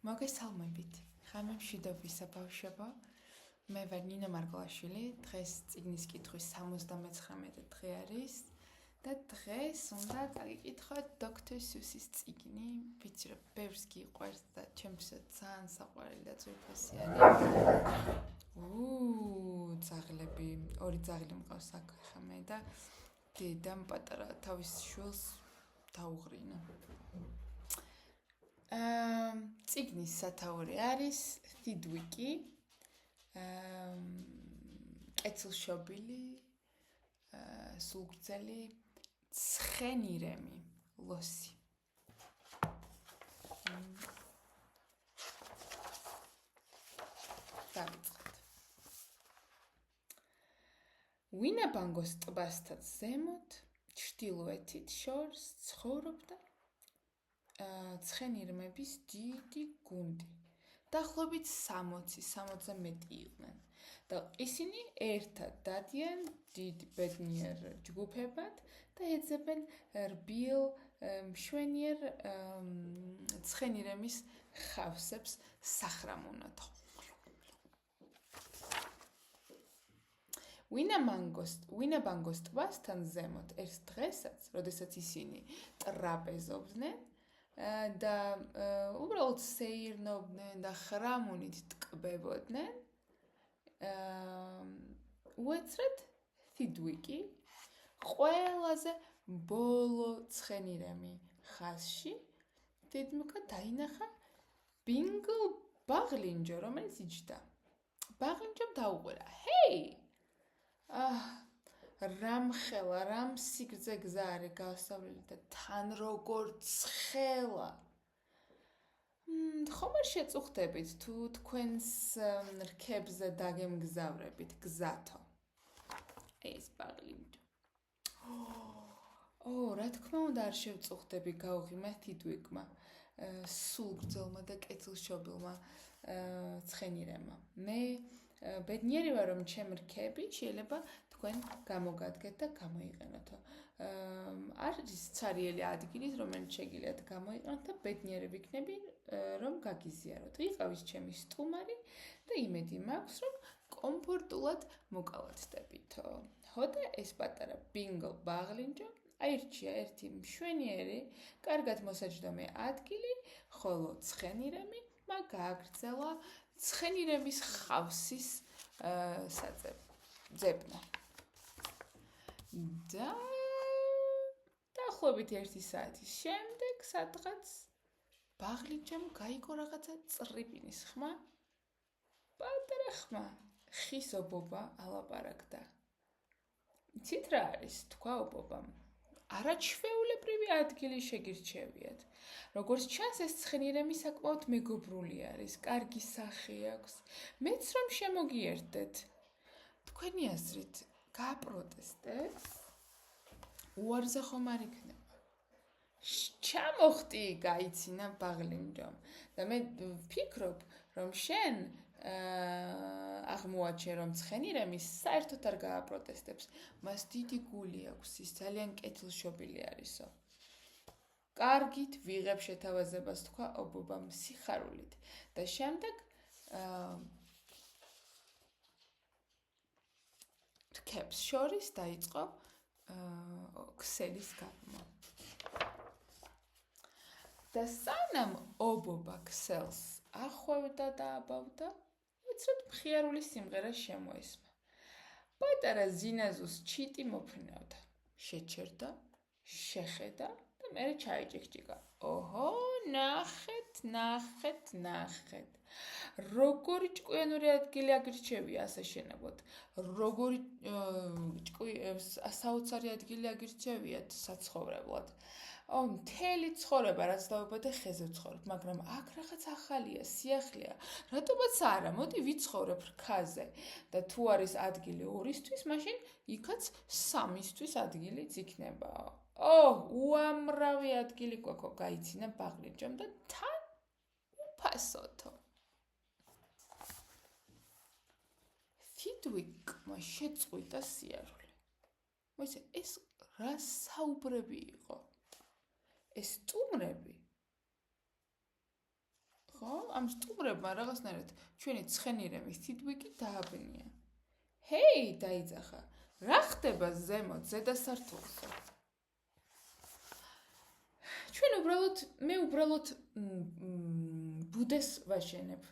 მოგესალმებით. ხამე მშვიდობისა ბავშვებო. მე ვარ ნინო მარგლაშვილი. დღეს წიგნის კითხვის 79 დღე არის და დღეს უნდა წაგიკითხოთ დოქტორ სიუსის წიგნი. ვიცი რომ ბევრს გიყვარს და ჩემთვისაც ძალიან საყვარელი და ძვირფასიანი. ძაღლები, ორი ძაღლი მყავს აქ ხა მე და დედამ პატარა თავის შვილს დაუღრინა. წიგნის სათაური არის თიდვიკი, კეთილშობილი, სულგრძელი, ცხენირემი, ლოსი. დავიწყოთ. ვინაბანგოს ტბასთან ზემოთ, ჩრდილოეთით შორს ცხოვრობდა ცხენირმების დიდი გუნდი. დაახლოებით 60-ზე მეტი იყვნენ და ისინი ერთად დადიან დიდ ბედნიერ ჯგუფებად და ეძებენ რბილ მშვენიერ ცხენირემის ხავსებს სახრამუნად. ვინაბანგოს ტბასთან ზემოთ ერთ დღესაც, როდესაც ისინი ტრაპეზობდნენ და უბრალოდ სეირნობდნენ და ხრამუნით ტკბებოდნენ, უეცრად თიდვიკი ყველაზე ბოლო ცხენირემი ხაზში დედმკა დაინახა ბინგლ ბაღლინჯო, რომელიც იჯდა. ბაღლინჯომ დაუყურა: ჰეი! რამ ხელა, რამ სიგრძე გზა არის გავსავლელი და თან როგორ ცხელა. ხომ არ შეწუხდებით თუ თქვენს რქებზე დაგემგზავრებით გზათო? ეს ბაღლინჯო. რა თქმა უნდა არ შევწუხდები, გავღიმა თიდვიკმა, სულგრძელმა და კეთილშობილმა ცხენირემმა. მე ბედნიერი ვარ, რომ ჩემ რქები შეიძლება თქვენ გამოგადგეთ და გამოიყენოთო. არის ცარიელი ადგილი, რომელიც შეგიძლიათ გამოიყენოთ და ბედნიერი ვიქნები, რომ გაგიზიაროთ. იყავის ჩემი სტუმარი და იმედი მაქვს, რომ კომფორტულად მოკავათდებითო. ხოდა ეს პატარა ბინგლ ბაღლინჯო აირჩია ერთი მშვენიერი, კარგად მოსაჯდომე ადგილი, ხოლო ცხენირემი მაგ გააგრძელა ცხენირემის ხავსის ძებნა. და დაახლოებით 1 საათის შემდეგ სადღაც ბაღლინჯამ გაიგო რაღაცა წრიპინის ხმა. პატარა ხმა ხის ობობა ალაპარაკდა. იცით რა არის? თქვა ობობამ. არაჩვეულებრივი ადგილი შეგირჩევიათ. როგორც ჩანს, ეს ცხენირემი საკმაოდ მეგობრული არის, კარგი სახე აქვს. მეც რომ შემოგიერთდეთ. თქვენი აზრით გააპროტესტეთ? უარზე ხომ არ იქნება. ჩამოხტი, გაიცინა ბაღლინჯომ. და მე ვფიქრობ, რომ შენ აღმოაჩენ, რომ ცხენირემი საერთოდ არ გააპროტესტებს. მას დიდი გული აქვს, ის ძალიან კეთილშობილი არისო. კარგით, ვიღებ შეთავაზებას, თქვა ობობამ სიხარულით და შემდეგ რქებს შორის დაიწყო ქსელის გარმა. და სანამ ობობა ქსელს ახვევდა და აბავდა, უცრად მხიარული სიმღერა შემოესმა. პატარა ზინაზუს ჩიტი მოფრინავდა, შეჩერდა, შეხედა და მერე ჩაიჭიქჭიკა. ოჰო, ნახეთ. როგორი ჭკვიანური ადგილი აგირჩევია ასაშენებლად. როგორი საოცარი ადგილი აგირჩევიათ საცხოვრებლად. მთელი ცხოვრება რაც დავიბადე ხეზე ვცხოვრობ, მაგრამ აქ რაღაც ახალია, სიახლეა. რატომაც არა, მოდი ვიცხოვრებ რქაზე და თუ არის ადგილი 2-ისთვის, მაშინ იქაც 3-ისთვის ადგილიც იქნება. უამრავი ადგილი გვაქვს, გაიცინა ბაღლინჯომ და თან უფასოთო. თიდვიკმა შეწყვიტა სიარული. მოიცა, ეს რა საუბრები იყო? ეს სტუმრები ხო, ამ სტუმრებმა რაღაცნაირად ჩვენი ცხენირემის თითბიკი დააბნია. ჰეი, დაიძახა. რა ხდება ზემოთ, ზედა სართულზე? მე უბრალოდ ბუდეს ვაშენებ,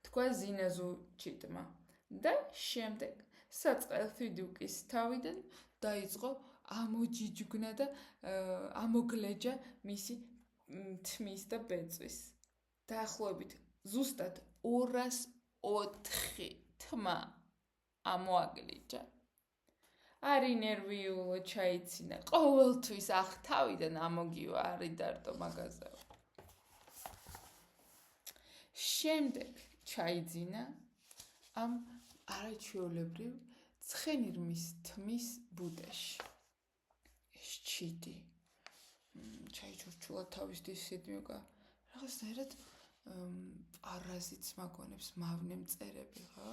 თქვა ზინაზუ ჩიტმა. და შემდეგ საწყალთვიდუკის თავიდან დაიწყო ამოჯიჯგნა და ამოგლეჯა მისი თმის და ბეწვის. დაახლოებით ზუსტად 204 თმა ამოაგლიჯა. არი ნერვიულო ჩაიცინა, ყოველთვის ახთავიდან ამოგივა, არი დარტო მაგაზაო. შემდეგ ჩაიძინა ამ არაჩვეულებრივ ცხენირმის თმის ბუდეში. ეს ჩიტი ჩაიჩურჩულა თავის დისიდმიუკა. რაღაცნაირად პარაზიტს მაგონებს მავნე მწერები, ხო?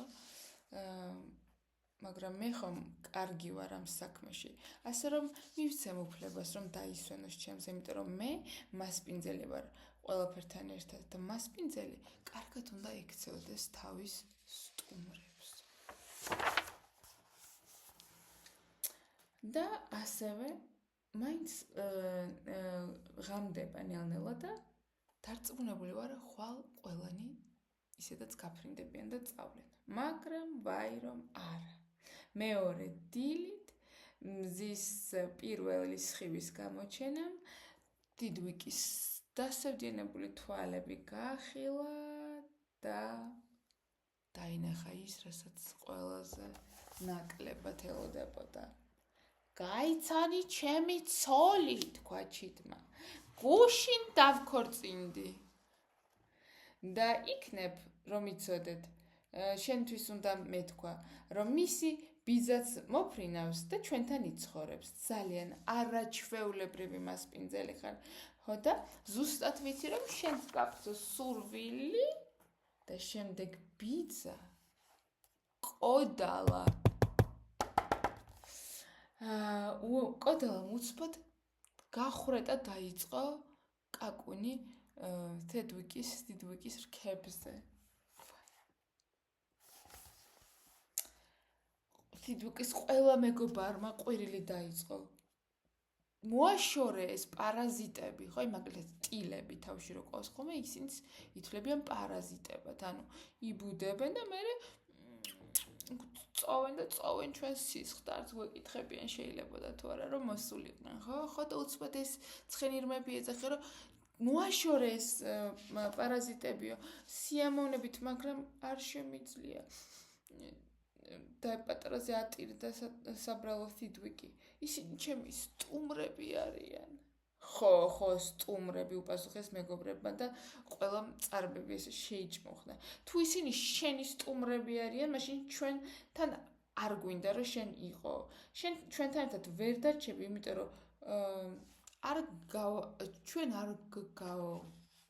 მაგრამ მე ხომ კარგი ვარ ამ საქმეში. ასე რომ მივცემ უფლებას, რომ დაისვენოს ჩემზე, იმიტომ რომ მე მასპინძელი ვარ ყველაფერთან ერთად და მასპინძელი კარგად უნდა ექცეოდეს თავის სტუმრებს. და ასევე მაინც ღამდება ნელ-ნელა და დარწმუნებული ვარ, ხვალ ყველანი ისედაც გაფრინდებიან და წავლენ. მაგრამ ვაი რომ არა. მეორე დილით მზის პირველი სხივის გამოჩენამ დიდვიკის დასევდიანებული თვალები გაახილა და დაინახა ის, რასაც ყველაზე ნაკლებად ელოდებოდა. გაიცანი ჩემი ცოლი, თქვა ჩიტმა. გუშინ დავქორწინდი. და იქნებ, რომ იცოდეთ, შენთვის უნდა მეთქვა, რომ მისი ბიძაც მოფრინავს და ჩვენთან იცხოვრებს. ძალიან არაჩვეულებრივი მასპინძელი ხარ. ხო და ზუსტად ვიცი, რომ შენს გაბრძო სურვილი და შემდეგ ბიძა ყოდალა. ყოდალამ უცბად გახრეტა დაიწყო კაკუნი დიდვიკის რქებზე. დიდვიკის ყველა მეგობარმა ყვირილი დაიწყო. მოაშორე ეს პარაზიტები, ხო, იმაგალითად ტილები თავში რო ყავს ხოლმე, ისინიც ითვლებიან პარაზიტებად, ანუ იბუდებენ და მერე წოვენ ჩვენს სისხლს, გვეკითხებიან შეიძლებოდა თუ არა რომ მოსულიყვნენ, ხო? ხო და უცბად ეს ცხენირმები ეძახე რომ მოაშორე ეს პარაზიტებიო, სიამოვნებით, მაგრამ არ შემიძლია. და პატარაზე ატირდა საბრალო თითვიკი. ისინი ჩემი სტუმრები არიან. ხო, სტუმრები უპასუხეს მეგობრებმა და ყველა მწარბები ესე შეიჭმუხნა. თუ ისინი შენი სტუმრები არიან, მაშინ ჩვენთან არ გვინდა რომ შენ იყო. შენ ჩვენთან ერთად ვერ დარჩები, იმიტომ რომ ჩვენ არ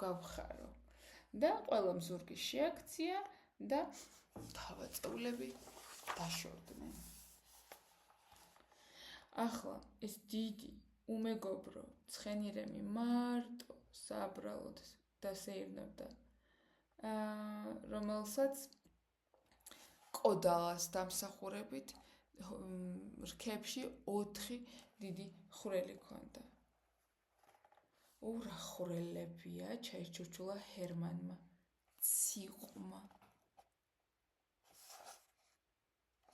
გავხარო. და ყველამ ზურგი შეაქცია და თავაწევლები დაშორდნენ. ახლა ეს დიდი უმეგობრო ცხენირემი მარტო საბრალოდ დასეირნებდა, რომელსაც ყოდალას დამსახურებით რქებში 4 დიდი ხვრელი ჰქონდა. რა ხვრელებია, ჩაიჩურჩულა ჰერმანმა. ციყვმა.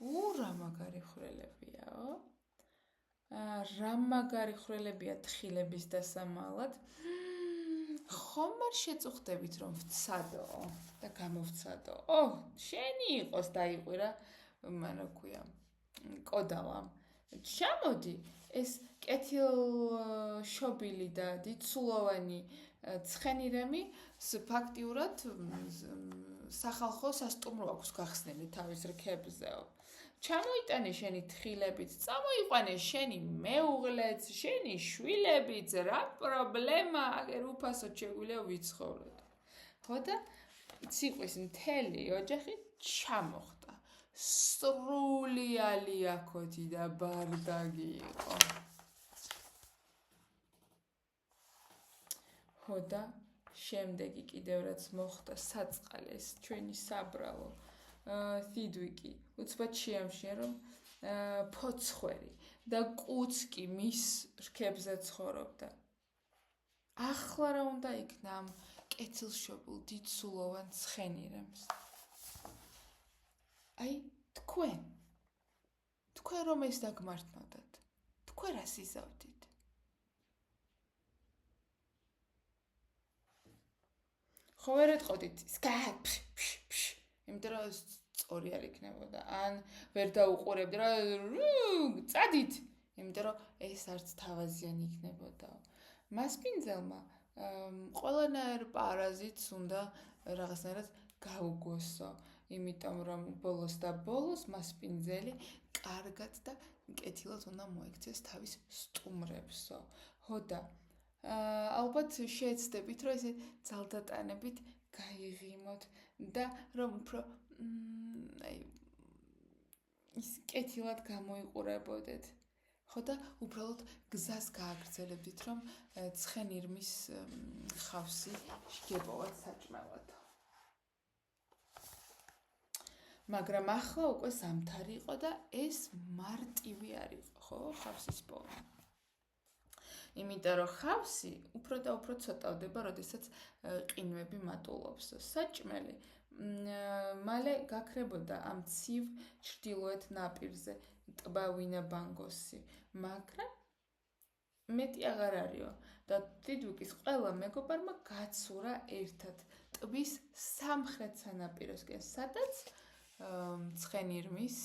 რა მაგარი ხვრელებიაო? რა მაგარი ხვრელებია თხილების დასამალად. ხომ არ შეწუხდებით რომ ვცადო და გამოვცადო. შენი იყოს დაიყვირა, რა ქვია, ყოდალამ. ჩამოდი, ეს კეთილშობილი და დიდსულოვანი ცხენირემი ფაქტიურად სახალხო სასტუმრო აქვს გახსნილი თავის რქებზეო. ჩამოიტანე შენი თხილებიც, წამოიყვანე შენი მეუღლეც, შენი შვილებიც, რა პრობლემა, აგერ უფასოდ შეგვიძლია ვიცხოვროთ. ხო და ციყვის მთელი ოჯახი ჩამოხტა. სრული ალიაქოთი და ბარდაგი იყო. ხო და შემდეგი კიდევ რაც მოხდა საწყალი ეს ჩვენი საბრალო თიდვიკი უცბად შეამშია რომ ფოცხვერი და კუცკი მის რქებზე ცხოვრობდა. ახლა რა უნდა იქნა ამ კეთილშობილ დიდსულოვან ცხენირემს? აი თქვენ რომ ეს დაგმართნოდათ, თქვენ რას იზავდით? ხო ვერ ეტყოდით სკაფ იმიტომ რომ სწორი არ იქნებოდა, ან ვერ დაუყურებდი რა წადით, იმიტომ რომ ეს არც თავაზიანი იქნებოდა. მასპინძელმა ყველანაირ პარაზიტს უნდა რაღაცნაირად გაუგოსო, იმიტომ რომ ბოლოს და ბოლოს მასპინძელი კარგად და კეთილად უნდა მოექცეს თავის სტუმრებსო. ხოდა ალბათ შეეცდებით რომ ესე ძალდატანებით გაიღიმოთ და რომ უფრო ის კეთილად გამოიყურებოდეთ. ხოდა უბრალოდ გზას გააგრძელებდით რომ ცხენირმის ხავსი შეგეპოვათ საჭმელად. მაგრამ ახლა უკვე ზამთარი იყო და ეს მარტივი არ იყო, ხო, ხავსის პოვა. იმიტომ რომ ხავსი უფრო და უფრო ცოტავდება, როდესაც ყინვები მატულობს. საჭმელი მალე გაქრებოდა ამ ცივ ჩრდილოეთ ნაპირზე, ტბა ვინაბანგოსი, მაგრამ მეტი აღარ არისო და თიდვიკის ყველა მეგობარმა გაცურა ერთად ტბის სამხრეთ სანაპიროსკენ, სადაც ცხენირმის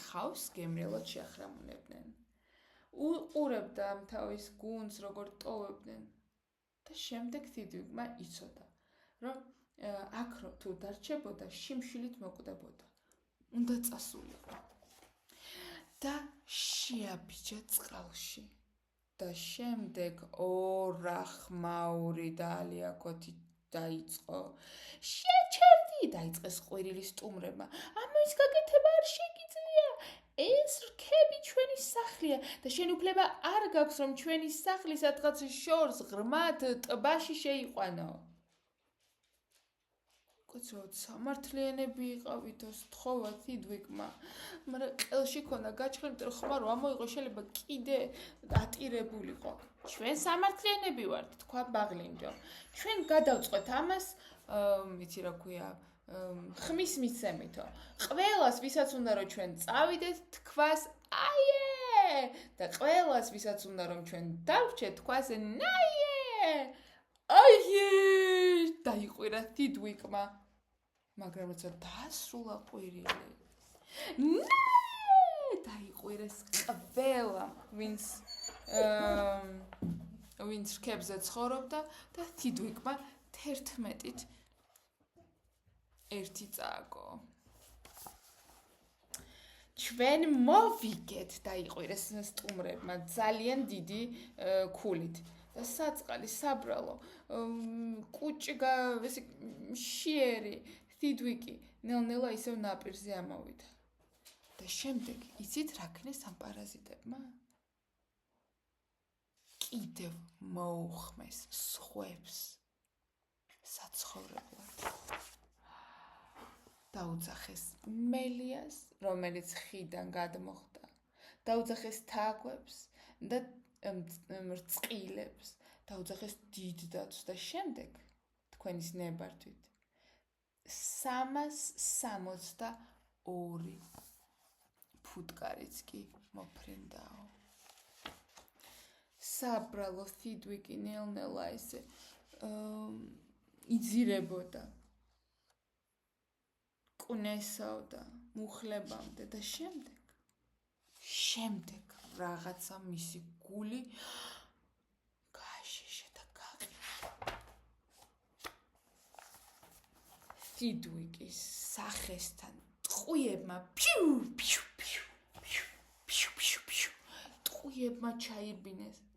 ხავს გემრიელად შეახრამუნებდნენ. უყურებდა ამ თავის გუნდს როგორ ტოვებდნენ და შემდეგ თიდვიკმა იცოდა, რომ აქ თუ დარჩებოდა, შიმშილით მოკვდებოდა. უნდა წასულიყო. და შეაბიჯა წყალში. და შემდეგ ორახმაური და ალიაკოთი დაიწყო. შეჩერდი! დაიწყეს ყვირილი სტუმრებმა. ამის გაკეთება არ შეგიძლია. ეს რქები ჩვენი სახლია და შენ უფლება არ გაქვს რომ ჩვენი სახლი სადღაც შორს ღრმად ტბაში შეიყვანო. კაცო, სამართლიანები იყავითო, სთხოვა თიდვიკმა, მაგრამ ყელში ქონდა გაჩხერებული რომ ხმარო ამოიღო, შეიძლება კიდე ატირებულიყო. ჩვენ სამართლიანები ვართ, თქვა ბაღლინჯო. ჩვენ გადავწყვეთ ამას, იცი რა ქვია, ხმის მიცემითო. ყველას ვისაც უნდა რომ ჩვენ წავიდეთ, თქვას აიე! და ყველას ვისაც უნდა რომ ჩვენ დავრჩეთ, თქვას ნაიე! აიე! დაიყვირა თიდვიკმა. მაგრამ როცა დაასრულა ყვირილი, ნაიე! დაიყვირეს ყველა, ვინც რქებზე ცხოვრობდა და თიდვიკმა 11-ით ერთი წააგო. ჩვენ მოვიგეთ, დაიყვირეს სტუმრებმა ძალიან დიდი ქულით. და საწყალი საბრალო, კუჭგა, ესე შიერი, თიდვიკი, ნელ-ნელა ისევ ნაპირზე ამოვიდა. და შემდეგ იცით რა ქნეს ამ პარაზიტებმა? კიდევ მოუხმეს სხვებს საცხოვრებლად. დაუძახეს მელიას, რომელიც ხიდან გადმოხდა, დაუძახეს თაგვებს და რწყილებს, დაუძახეს დიდ დათვს და შემდეგ თქვენის ნებართვით 362 ფუტკარიც კი მოფრინდაო. საბრალო თიდვიკი ნელ-ნელა ესე იძირებოდა, კვნესავდა, მუხლებამდე და შემდეგ რაღაცა მისი გული გააშიშა და გაყიდა. თიდვიკის სახესთან ტყუებმა ტყუებმა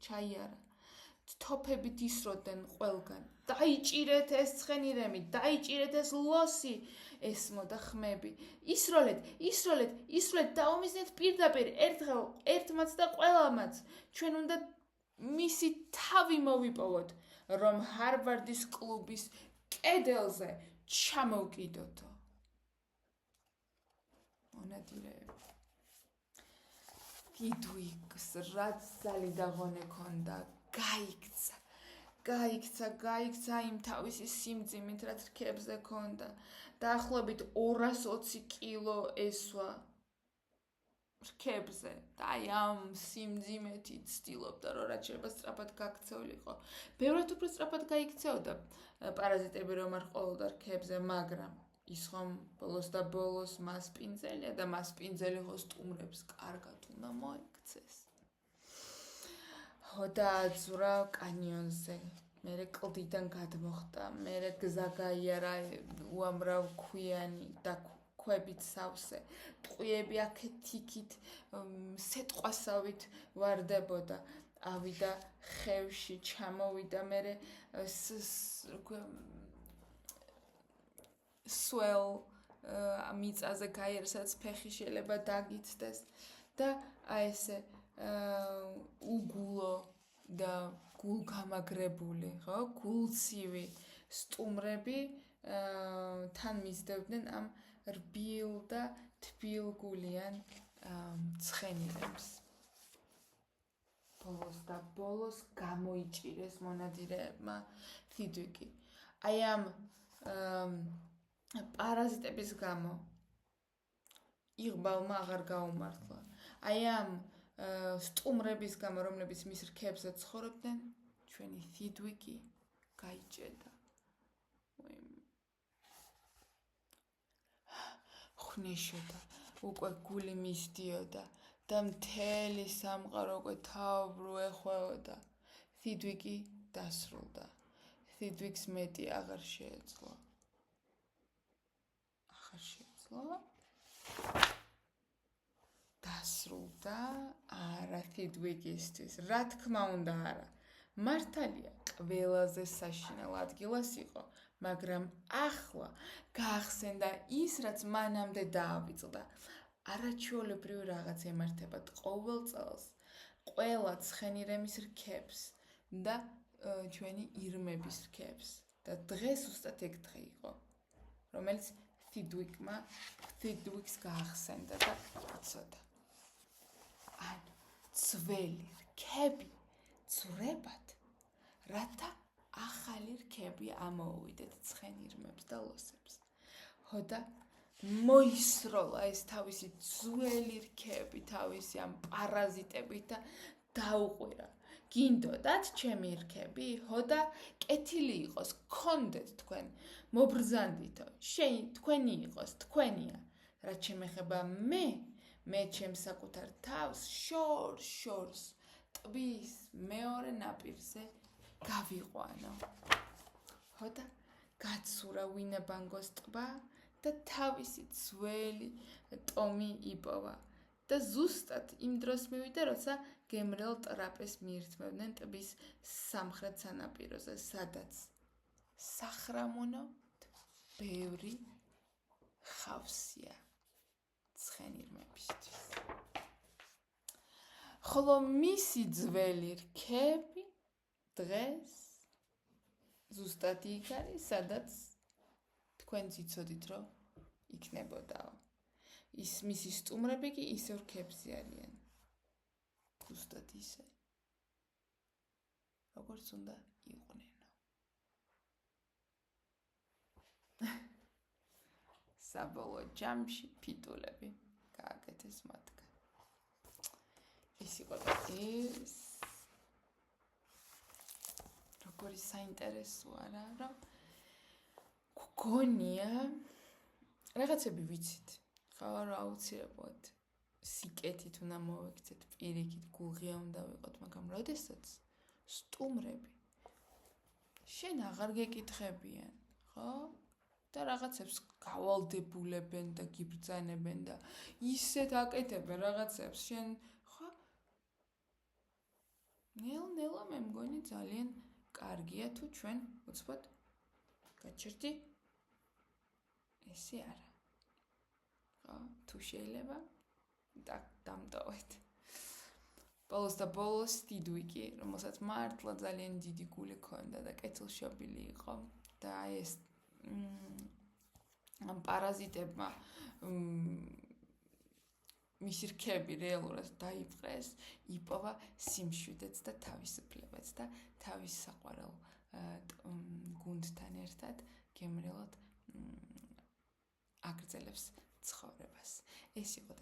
ჩაიარა. თოფებით ისროდნენ ყველგან. დაიჭირეთ ეს ცხენირემი, დაიჭირეთ ეს ლოსი, ესმოდა ხმები. ისროლეთ, დაუმიზნეთ პირდაპირ ერთმაც და ყველამაც. ჩვენ უნდა მისი თავი მოვიპოვოთ. რომ ჰარვარდის კლუბის კედელზე ჩამოვკიდოდო. მონადირეები. ფიდუიქს რაც ზალი და ღონე ქონდა, გაიქცა იმ თავისი სიმძიმით, რაც რქებზე ქონდა. დაახლოებით 220 კილო ესვა რქებზე და აი ამ სიმძიმეთით ცდილობდა, რომ რაც შეიძლება სწრაფად გაქცეულიყო. ბევრად უფრო სწრაფად გაიქცეოდა პარაზიტები, რომ არ ყოლოდა რქებზე, მაგრამ ის ხომ ბოლოს და ბოლოს მასპინძელია და მასპინძელი ხო სტუმრებს კარგად უნდა მოექცეს. დააძვრა კანიონზე, მერე კლდიდან გადმოხტა, მერე გზა გაიარა უამრავ ქვიანი და ქვებით სავსე, ტყვიები აქეთ-იქით სეტყვასავით ვარდებოდა, ავიდა ხევში, ჩამოვიდა, მერე სველ მიწაზე გაიარა, სადაც ფეხი შეიძლება დაგიცდეს და აი ესე უგულო და გულგამაგრებული, ხო, გულცივი სტუმრები თან მისდევდნენ ამ რბილ და თბილგულიან ცხენირებს. ბოლოს და ბოლოს გამოიჭირეს მონადირეებმა თითვიკი. აი ამ პარაზიტების გამო იღბალმა აღარ გაუმართლა. აი ამ სტუმრების გამო, რომლებიც მის რქებზე ცხოვრობდნენ, ჩვენი თითვიკი გაიჭედა. ხვნიშოდა, უკვე გული მისდიოდა და მთელი სამყარო უკვე თავბრუ ეხვეოდა. თითვიკი დასრულდა. თითვიკს მეტი აღარ შეეძლო. დასრულდა არა თითვიკისთვის, რა თქმა უნდა არა. მართალია, ყველაზე საშინელ ადგილას იყო, მაგრამ ახლა გაახსენდა ის, რაც მანამდე დაავიწყდა. არაჩვეულებრივი რაღაც ემართებათ ყოველ წელს, ყველა ცხენირემის რქებს და ჩვენი ირმების რქებს. და დღეს უბრალოდ ეგ დღე იყო, რომელიც თითვიკს გაახსენდა და იცოდა. ანუ ძველი რქები ძვრებად, რათა ახალი რქები ამოუვიდეთ ცხენირმებს და ლოსებს. და მოისროლა ეს თავისი ძველი რქები, თავისი ამ პარაზიტებით და დაუყვირა. გინდოდათ ჩემი რქები, და კეთილი იყოს, გქონდეთ თქვენ, მობრძანდითო, თქვენი იყოს, თქვენია. რაც შემეხება მე ჩემს საკუთარ თავს შორს ტბის მეორე ნაპირზე გავიყვანო. და გაცურა ვინაბანგოს ტბა და თავისი ძველი ტომი იპოვა. და ზუსტად იმ დროს მივიდა, როცა გემრიელ ტრაპეს მიირთმევდნენ ტბის სამხრეთ სანაპიროზე, სადაც სახრამონო ბევრი ხავსია ცხენირმებისთვის. ხოლო მისი ძველი რქები დღეს ზუსტად იქ არის, სადაც თქვენ იცოდით, რომ იქნებოდაო. მისი სტუმრები კი ისევ რქებზე არიან. ზუსტად ისე, როგორც უნდა იყვნენ. საბოლოო ჯამში ფიტულები გააკეთეს მათგან. ეს იყო ეს როგორი საინტერესოა რა, რომ გგონია რაღაცები ვიცით. ხო, რა აუცილებლად სიკეთით უნდა მოვექცეთ, პირიქით გულღია უნდა ვიყოთ, მაგრამ როდესაც სტუმრები შენ აღარ გეკითხებიან, ხო? და რაღაცებს გავალდებულებენ და გიბრძანებენ და ისეთ აკეთებენ რაღაცებს, შენ ხო? ნელ-ნელა მე მგონი ძალიან კარგია თუ ჩვენ უცბად გაჩერდი ესე არა. ხო, თუ შეიძლება დამტოვეთ. ბოლოს და ბოლოს დიდვიკი, რომელსაც მართლა ძალიან დიდი გული ჰქონდა და კეთილშობილი იყო და აი ეს ამ პარაზიტებმა მისი რქები რეალურად დაიპყრეს, იპოვა სიმშვიდეც და თავისუფლებაც და თავის საყვარელ გუნდთან ერთად გემრიელად აგრძელებს ცხოვრებას. ეს იყო